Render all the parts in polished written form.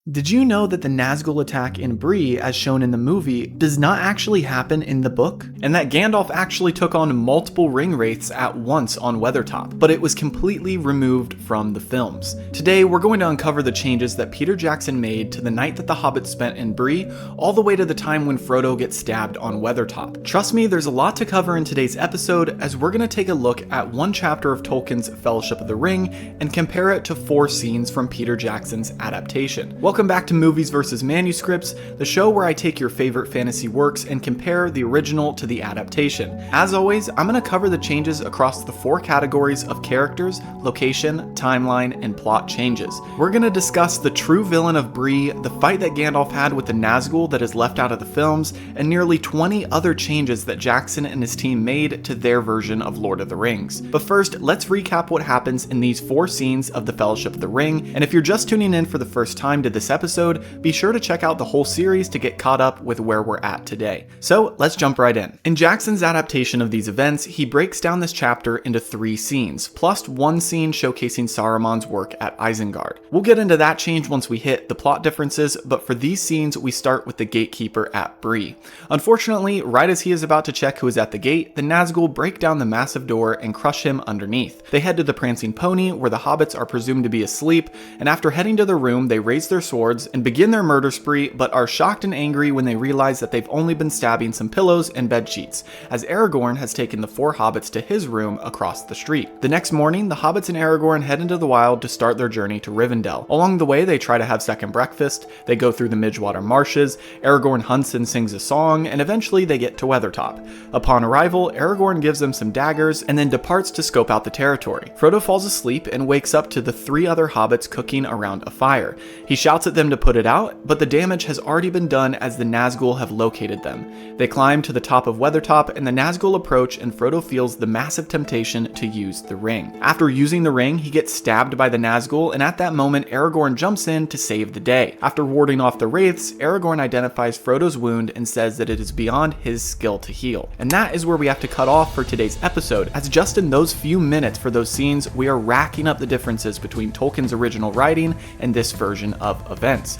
Did you know that the Nazgul attack in Bree, as shown in the movie, does not actually happen in the book? And that Gandalf actually took on multiple Ringwraiths at once on Weathertop, but it was completely removed from the films. Today, we're going to uncover the changes that Peter Jackson made to the night that the Hobbits spent in Bree, all the way to the time when Frodo gets stabbed on Weathertop. Trust me, there's a lot to cover in today's episode, as we're going to take a look at one chapter of Tolkien's Fellowship of the Ring and compare it to 4 scenes from Peter Jackson's adaptation. Welcome back to Movies vs. Manuscripts, the show where I take your favorite fantasy works and compare the original to the adaptation. As always, I'm going to cover the changes across the 4 categories of characters, location, timeline, and plot changes. We're going to discuss the true villain of Bree, the fight that Gandalf had with the Nazgul that is left out of the films, and nearly 20 other changes that Jackson and his team made to their version of Lord of the Rings. But first, let's recap what happens in these 4 scenes of the Fellowship of the Ring, and if you're just tuning in for the first time to this episode, be sure to check out the whole series to get caught up with where we're at today. So let's jump right in. In Jackson's adaptation of these events, he breaks down this chapter into 3 scenes, plus 1 scene showcasing Saruman's work at Isengard. We'll get into that change once we hit the plot differences, but for these scenes, we start with the gatekeeper at Bree. Unfortunately, right as he is about to check who is at the gate, the Nazgul break down the massive door and crush him underneath. They head to the Prancing Pony, where the Hobbits are presumed to be asleep, and after heading to their room, they raise their swords and begin their murder spree, but are shocked and angry when they realize that they've only been stabbing some pillows and bed sheets, as Aragorn has taken the 4 hobbits to his room across the street. The next morning, the hobbits and Aragorn head into the wild to start their journey to Rivendell. Along the way, they try to have second breakfast, they go through the Midgewater marshes, Aragorn hunts and sings a song, and eventually they get to Weathertop. Upon arrival, Aragorn gives them some daggers and then departs to scope out the territory. Frodo falls asleep and wakes up to the 3 other hobbits cooking around a fire. He shouts at them to put it out, but the damage has already been done as the Nazgul have located them. They climb to the top of Weathertop and the Nazgul approach, and Frodo feels the massive temptation to use the ring. After using the ring, he gets stabbed by the Nazgul, and at that moment Aragorn jumps in to save the day. After warding off the Wraiths, Aragorn identifies Frodo's wound and says that it is beyond his skill to heal. And that is where we have to cut off for today's episode, as just in those few minutes for those scenes, we are racking up the differences between Tolkien's original writing and this version of events.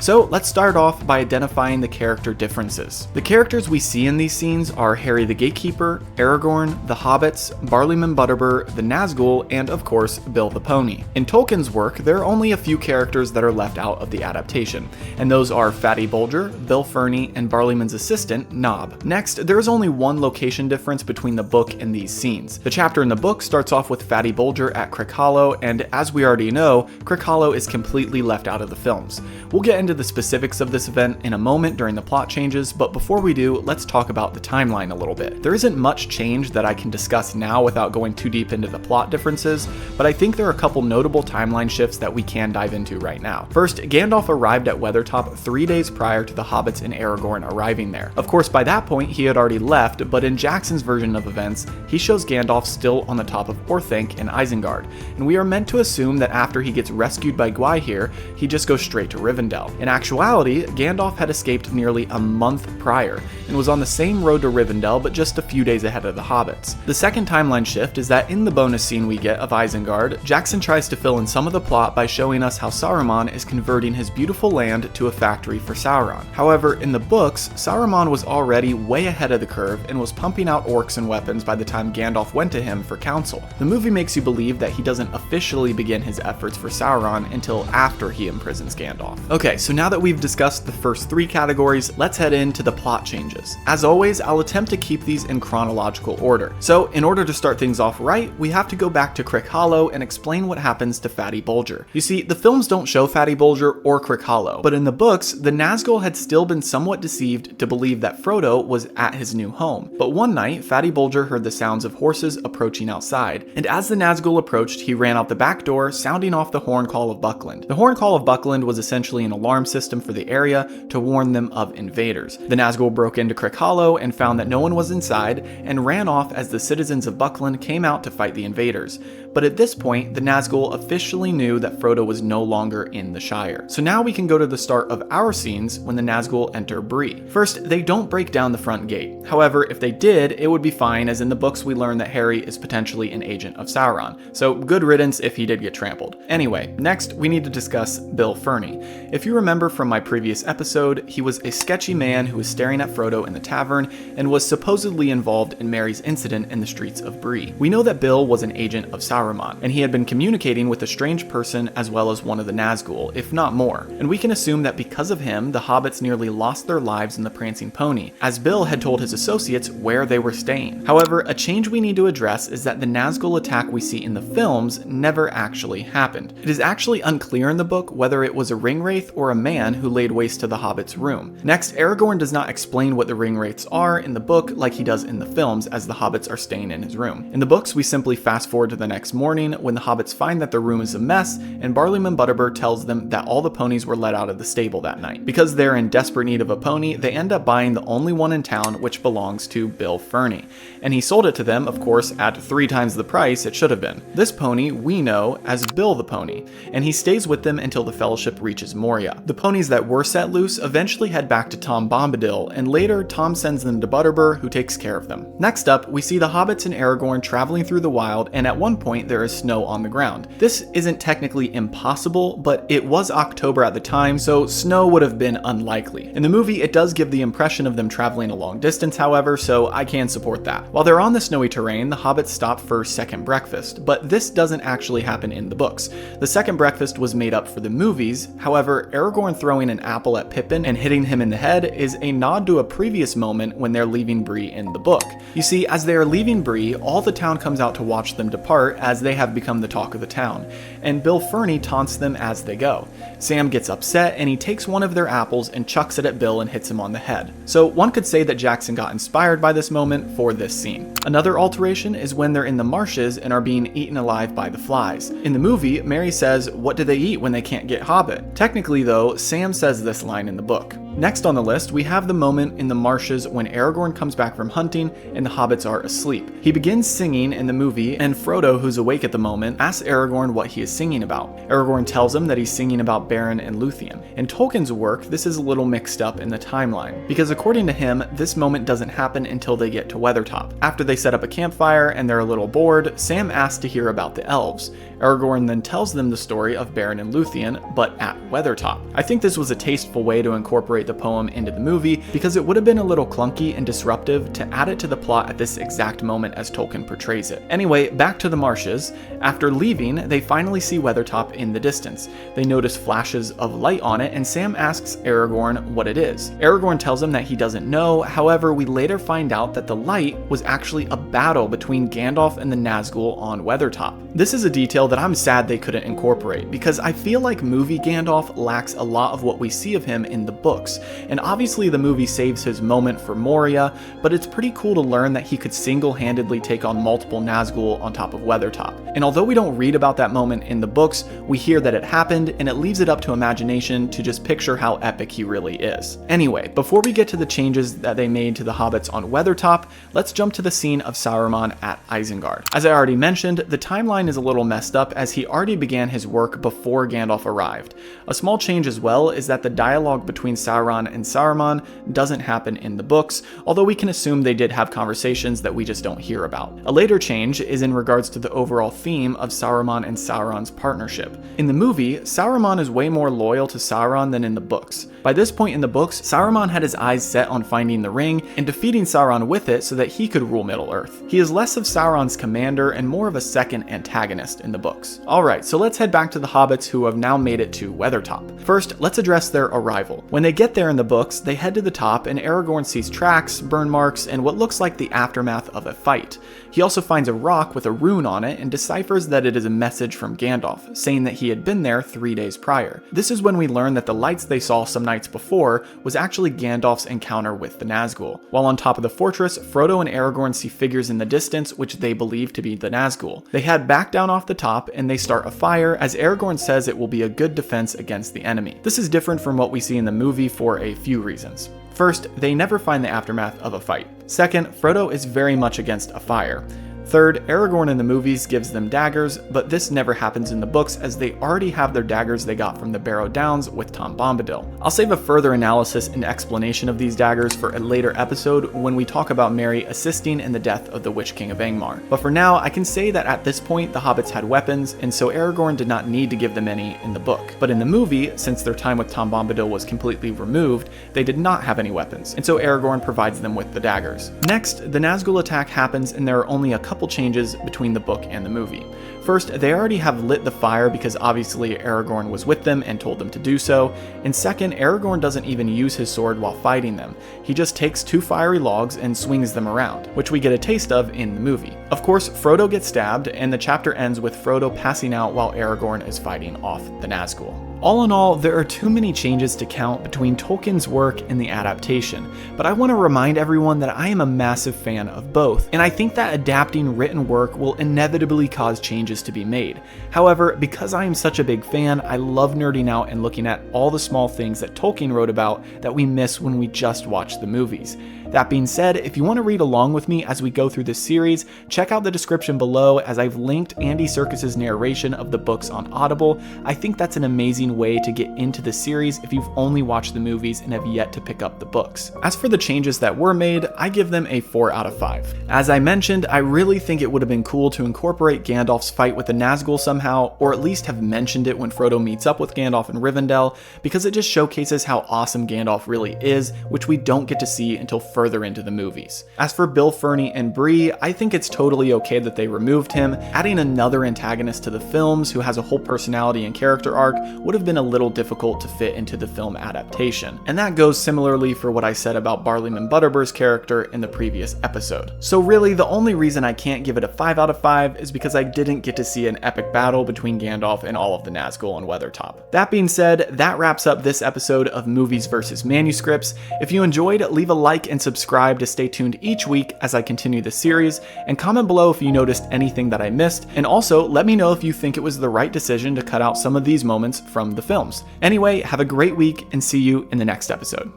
So let's start off by identifying the character differences. The characters we see in these scenes are Harry the Gatekeeper, Aragorn, the Hobbits, Barleyman Butterbur, the Nazgul, and of course, Bill the Pony. In Tolkien's work, there are only a few characters that are left out of the adaptation, and those are Fatty Bolger, Bill Ferny, and Barleyman's assistant, Nob. Next, there is only one location difference between the book and these scenes. The chapter in the book starts off with Fatty Bolger at Crickhollow, and as we already know, Crickhollow is completely left out of the films. We'll get into the specifics of this event in a moment during the plot changes, but before we do, let's talk about the timeline a little bit. There isn't much change that I can discuss now without going too deep into the plot differences, but I think there are a couple notable timeline shifts that we can dive into right now. First, Gandalf arrived at Weathertop 3 days prior to the Hobbits and Aragorn arriving there. Of course, by that point, he had already left, but in Jackson's version of events, he shows Gandalf still on the top of Orthanc in Isengard, and we are meant to assume that after he gets rescued by Gwaihir, he just goes straight to Rivendell. In actuality, Gandalf had escaped nearly a month prior and was on the same road to Rivendell, but just a few days ahead of the Hobbits. The second timeline shift is that in the bonus scene we get of Isengard, Jackson tries to fill in some of the plot by showing us how Saruman is converting his beautiful land to a factory for Sauron. However, in the books, Saruman was already way ahead of the curve and was pumping out orcs and weapons by the time Gandalf went to him for counsel. The movie makes you believe that he doesn't officially begin his efforts for Sauron until after he imprisons Gandalf. Okay, so now that we've discussed the first 3 categories, let's head into the plot changes. As always, I'll attempt to keep these in chronological order. So, in order to start things off right, we have to go back to Crickhollow and explain what happens to Fatty Bolger. You see, the films don't show Fatty Bolger or Crickhollow, but in the books, the Nazgul had still been somewhat deceived to believe that Frodo was at his new home. But one night, Fatty Bolger heard the sounds of horses approaching outside, and as the Nazgul approached, he ran out the back door, sounding off the horn call of Buckland. The horn call of Buckland was essentially an alarm alarm system for the area to warn them of invaders. The Nazgul broke into Crick Hollow and found that no one was inside and ran off as the citizens of Buckland came out to fight the invaders. But at this point, the Nazgul officially knew that Frodo was no longer in the Shire. So now we can go to the start of our scenes when the Nazgul enter Bree. First, they don't break down the front gate. However, if they did, it would be fine, as in the books we learn that Harry is potentially an agent of Sauron. So good riddance if he did get trampled. Anyway, next we need to discuss Bill Ferny. If you remember from my previous episode, he was a sketchy man who was staring at Frodo in the tavern and was supposedly involved in Merry's incident in the streets of Bree. We know that Bill was an agent of Sauron, and he had been communicating with a strange person as well as one of the Nazgul, if not more. And we can assume that because of him, the hobbits nearly lost their lives in the Prancing Pony, as Bill had told his associates where they were staying. However, a change we need to address is that the Nazgul attack we see in the films never actually happened. It is actually unclear in the book whether it was a Ringwraith or a man who laid waste to the hobbit's room. Next, Aragorn does not explain what the Ringwraiths are in the book like he does in the films, as the hobbits are staying in his room. In the books, we simply fast forward to the next morning when the hobbits find that their room is a mess, and Barleyman Butterbur tells them that all the ponies were let out of the stable that night. Because they're in desperate need of a pony, they end up buying the only one in town, which belongs to Bill Ferny. And he sold it to them, of course, at 3 times the price it should have been. This pony we know as Bill the Pony, and he stays with them until the Fellowship reaches Moria. The ponies that were set loose eventually head back to Tom Bombadil, and later Tom sends them to Butterbur, who takes care of them. Next up, we see the hobbits and Aragorn traveling through the wild, and at one point there is snow on the ground. This isn't technically impossible, but it was October at the time, so snow would have been unlikely. In the movie, it does give the impression of them traveling a long distance, however, so I can support that. While they're on the snowy terrain, the hobbits stop for second breakfast, but this doesn't actually happen in the books. The second breakfast was made up for the movies. However, Aragorn throwing an apple at Pippin and hitting him in the head is a nod to a previous moment when they're leaving Bree in the book. You see, as they are leaving Bree, all the town comes out to watch them depart, as they have become the talk of the town, and Bill Ferny taunts them as they go. Sam gets upset and he takes one of their apples and chucks it at Bill and hits him on the head. So one could say that Jackson got inspired by this moment for this scene. Another alteration is when they're in the marshes and are being eaten alive by the flies. In the movie, Merry says, "What do they eat when they can't get Hobbit?" Technically though, Sam says this line in the book. Next on the list, we have the moment in the marshes when Aragorn comes back from hunting and the hobbits are asleep. He begins singing in the movie, and Frodo, who's awake at the moment, asks Aragorn what he is singing about. Aragorn tells him that he's singing about Beren and Luthien. In Tolkien's work, this is a little mixed up in the timeline, because according to him, this moment doesn't happen until they get to Weathertop. After they set up a campfire and they're a little bored, Sam asks to hear about the elves. Aragorn then tells them the story of Beren and Luthien, but at Weathertop. I think this was a tasteful way to incorporate the poem into the movie, because it would have been a little clunky and disruptive to add it to the plot at this exact moment as Tolkien portrays it. Anyway, back to the marshes. After leaving, they finally see Weathertop in the distance. They notice flashes of light on it, and Sam asks Aragorn what it is. Aragorn tells him that he doesn't know. However, we later find out that the light was actually a battle between Gandalf and the Nazgul on Weathertop. This is a detail that I'm sad they couldn't incorporate, because I feel like movie Gandalf lacks a lot of what we see of him in the books, and obviously the movie saves his moment for Moria, but it's pretty cool to learn that he could single-handedly take on multiple Nazgul on top of Weathertop. And although we don't read about that moment in the books, we hear that it happened, and it leaves it up to imagination to just picture how epic he really is. Anyway, before we get to the changes that they made to the hobbits on Weathertop, let's jump to the scene of Saruman at Isengard. As I already mentioned, the timeline is a little messed up, as he already began his work before Gandalf arrived. A small change as well is that the dialogue between Sauron and Saruman doesn't happen in the books, although we can assume they did have conversations that we just don't hear about. A later change is in regards to the overall theme of Saruman and Sauron's partnership. In the movie, Saruman is way more loyal to Sauron than in the books. By this point in the books, Saruman had his eyes set on finding the ring and defeating Sauron with it so that he could rule Middle-earth. He is less of Sauron's commander and more of a second antagonist in the books. Alright, so let's head back to the hobbits who have now made it to Weathertop. First, let's address their arrival. When they get get there in the books, they head to the top and Aragorn sees tracks, burn marks, and what looks like the aftermath of a fight. He also finds a rock with a rune on it and deciphers that it is a message from Gandalf, saying that he had been there 3 days prior. This is when we learn that the lights they saw some nights before was actually Gandalf's encounter with the Nazgul. While on top of the fortress, Frodo and Aragorn see figures in the distance which they believe to be the Nazgul. They head back down off the top and they start a fire, as Aragorn says it will be a good defense against the enemy. This is different from what we see in the movie for a few reasons. First, they never find the aftermath of a fight. Second, Frodo is very much against a fire. Third, Aragorn in the movies gives them daggers, but this never happens in the books as they already have their daggers they got from the Barrow Downs with Tom Bombadil. I'll save a further analysis and explanation of these daggers for a later episode when we talk about Merry assisting in the death of the Witch King of Angmar. But for now, I can say that at this point the hobbits had weapons, and so Aragorn did not need to give them any in the book. But in the movie, since their time with Tom Bombadil was completely removed, they did not have any weapons, and so Aragorn provides them with the daggers. Next, the Nazgul attack happens and there are only a couple changes between the book and the movie. First, they already have lit the fire because obviously Aragorn was with them and told them to do so, and second, Aragorn doesn't even use his sword while fighting them. He just takes 2 fiery logs and swings them around, which we get a taste of in the movie. Of course, Frodo gets stabbed, and the chapter ends with Frodo passing out while Aragorn is fighting off the Nazgul. All in all, there are too many changes to count between Tolkien's work and the adaptation, but I want to remind everyone that I am a massive fan of both, and I think that adapting written work will inevitably cause changes to be made. However, because I am such a big fan, I love nerding out and looking at all the small things that Tolkien wrote about that we miss when we just watch the movies. That being said, if you want to read along with me as we go through this series, check out the description below as I've linked Andy Serkis's narration of the books on Audible. I think that's an amazing way to get into the series if you've only watched the movies and have yet to pick up the books. As for the changes that were made, I give them a 4 out of 5. As I mentioned, I really think it would have been cool to incorporate Gandalf's fight with the Nazgul somehow, or at least have mentioned it when Frodo meets up with Gandalf in Rivendell, because it just showcases how awesome Gandalf really is, which we don't get to see until further into the movies. As for Bill Ferny and Bree, I think it's totally okay that they removed him. Adding another antagonist to the films who has a whole personality and character arc would have been a little difficult to fit into the film adaptation. And that goes similarly for what I said about Barliman Butterbur's character in the previous episode. So really, the only reason I can't give it a 5 out of 5 is because I didn't get to see an epic battle between Gandalf and all of the Nazgul on Weathertop. That being said, that wraps up this episode of Movies vs. Manuscripts. If you enjoyed, leave a like and subscribe to stay tuned each week as I continue the series, and comment below if you noticed anything that I missed, and also let me know if you think it was the right decision to cut out some of these moments from the films. Anyway, have a great week and see you in the next episode.